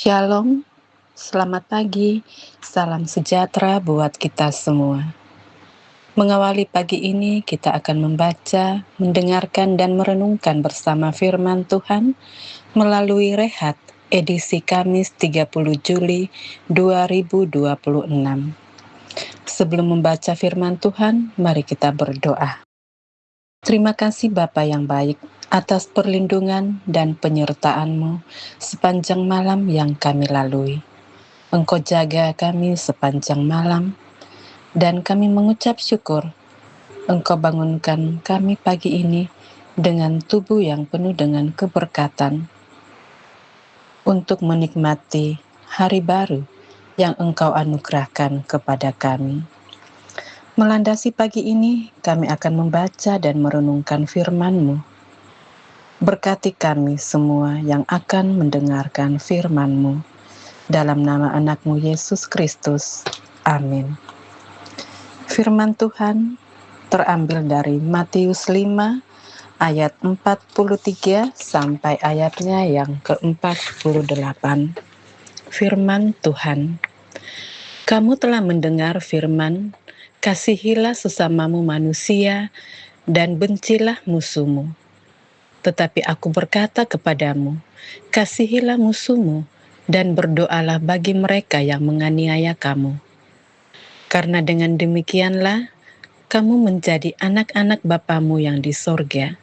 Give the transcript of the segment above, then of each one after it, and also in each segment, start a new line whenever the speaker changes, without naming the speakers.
Shalom, selamat pagi, salam sejahtera buat kita semua. Mengawali pagi ini kita akan membaca, mendengarkan dan merenungkan bersama firman Tuhan melalui Rehat edisi Kamis 30 Juli 2026. Sebelum membaca firman Tuhan, mari kita berdoa. Terima kasih Bapa yang baik atas perlindungan dan penyertaan-Mu sepanjang malam yang kami lalui. Engkau jaga kami sepanjang malam, dan kami mengucap syukur Engkau bangunkan kami pagi ini dengan tubuh yang penuh dengan keberkatan untuk menikmati hari baru yang Engkau anugerahkan kepada kami. Melandasi pagi ini, kami akan membaca dan merenungkan firman-Mu. Berkati kami semua yang akan mendengarkan firman-Mu. Dalam nama anak-Mu Yesus Kristus. Amin. Firman Tuhan terambil dari Matius 5 ayat 43 sampai ayatnya yang ke-48. Firman Tuhan. Kamu telah mendengar firman, kasihilah sesamamu manusia dan bencilah musuhmu. Tetapi aku berkata kepadamu, kasihilah musuhmu dan berdoalah bagi mereka yang menganiaya kamu. Karena dengan demikianlah kamu menjadi anak-anak Bapamu yang di sorga,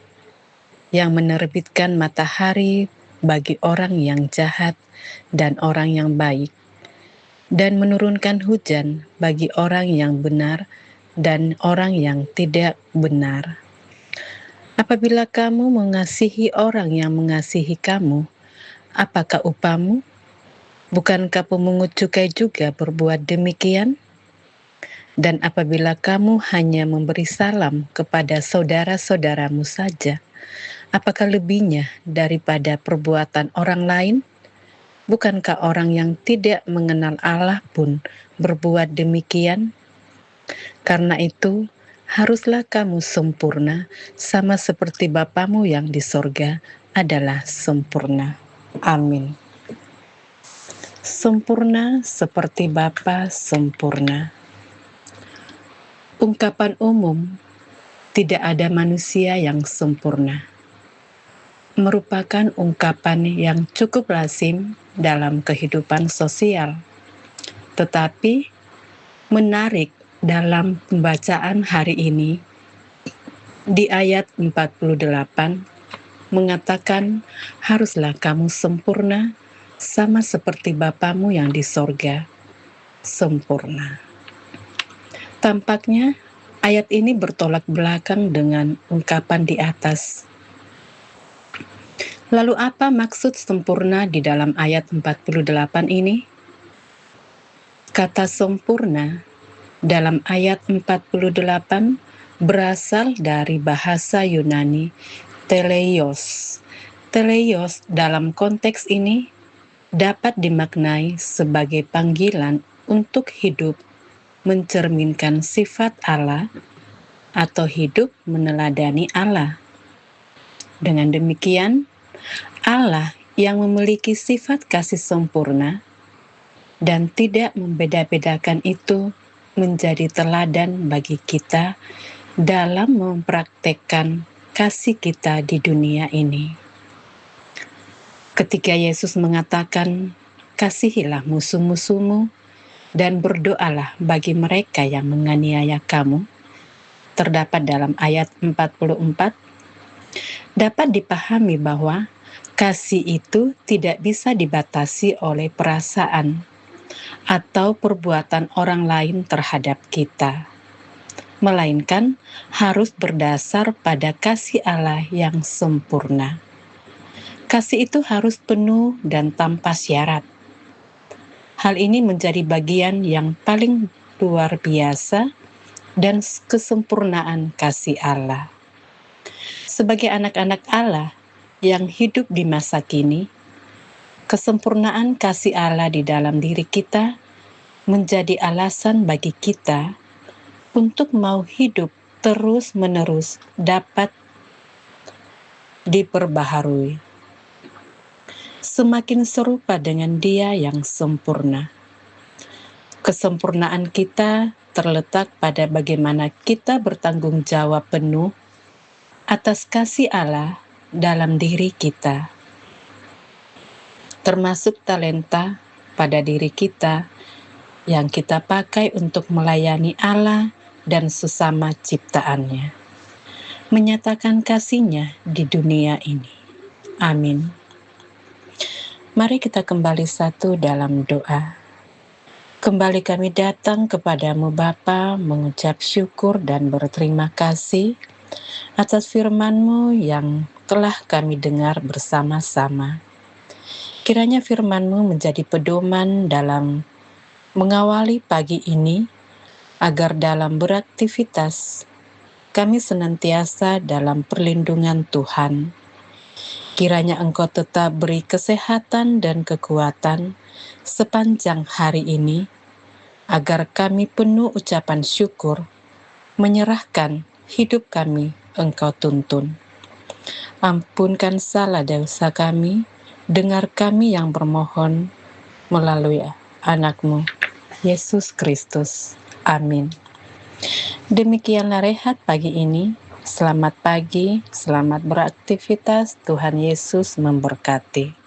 yang menerbitkan matahari bagi orang yang jahat dan orang yang baik, dan menurunkan hujan bagi orang yang benar dan orang yang tidak benar. Apabila kamu mengasihi orang yang mengasihi kamu, apakah upahmu? Bukankah pemungut cukai juga berbuat demikian? Dan apabila kamu hanya memberi salam kepada saudara-saudaramu saja, apakah lebihnya daripada perbuatan orang lain? Bukankah orang yang tidak mengenal Allah pun berbuat demikian? Karena itu, haruslah kamu sempurna, sama seperti Bapamu yang di sorga adalah sempurna. Amin. Sempurna seperti Bapa sempurna. Ungkapan umum, tidak ada manusia yang sempurna, merupakan ungkapan yang cukup lazim dalam kehidupan sosial. Tetapi menarik dalam pembacaan hari ini, di ayat 48 mengatakan, haruslah kamu sempurna sama seperti Bapamu yang di sorga sempurna. Tampaknya ayat ini bertolak belakang dengan ungkapan di atas. Lalu apa maksud sempurna di dalam ayat 48 ini? Kata sempurna dalam ayat 48 berasal dari bahasa Yunani teleios. Teleios dalam konteks ini dapat dimaknai sebagai panggilan untuk hidup mencerminkan sifat Allah atau hidup meneladani Allah. Dengan demikian, Allah yang memiliki sifat kasih sempurna dan tidak membeda-bedakan itu menjadi teladan bagi kita dalam mempraktekkan kasih kita di dunia ini. Ketika Yesus mengatakan, kasihilah musuh-musuhmu dan berdoalah bagi mereka yang menganiaya kamu, terdapat dalam ayat 44, dapat dipahami bahwa kasih itu tidak bisa dibatasi oleh perasaan atau perbuatan orang lain terhadap kita, melainkan harus berdasar pada kasih Allah yang sempurna. Kasih itu harus penuh dan tanpa syarat. Hal ini menjadi bagian yang paling luar biasa dan kesempurnaan kasih Allah. Sebagai anak-anak Allah yang hidup di masa kini, kesempurnaan kasih Allah di dalam diri kita menjadi alasan bagi kita untuk mau hidup terus-menerus dapat diperbaharui. semakin serupa dengan Dia yang sempurna. Kesempurnaan kita terletak pada bagaimana kita bertanggung jawab penuh atas kasih Allah dalam diri kita, termasuk talenta pada diri kita yang kita pakai untuk melayani Allah dan sesama ciptaannya, menyatakan kasih-Nya di dunia ini. Amin. Mari kita kembali satu dalam doa. Kembali kami datang kepadamu Bapa, mengucap syukur dan berterima kasih atas firman-Mu yang telah kami dengar bersama-sama. Kiranya firman-Mu menjadi pedoman dalam mengawali pagi ini, agar dalam beraktivitas kami senantiasa dalam perlindungan Tuhan. Kiranya Engkau tetap beri kesehatan dan kekuatan sepanjang hari ini, agar kami penuh ucapan syukur, menyerahkan hidup kami Engkau tuntun. Ampunkan salah dosa kami, dengar kami yang bermohon melalui anak-Mu, Yesus Kristus. Amin. Demikianlah rehat pagi ini. Selamat pagi, selamat beraktivitas. Tuhan Yesus memberkati.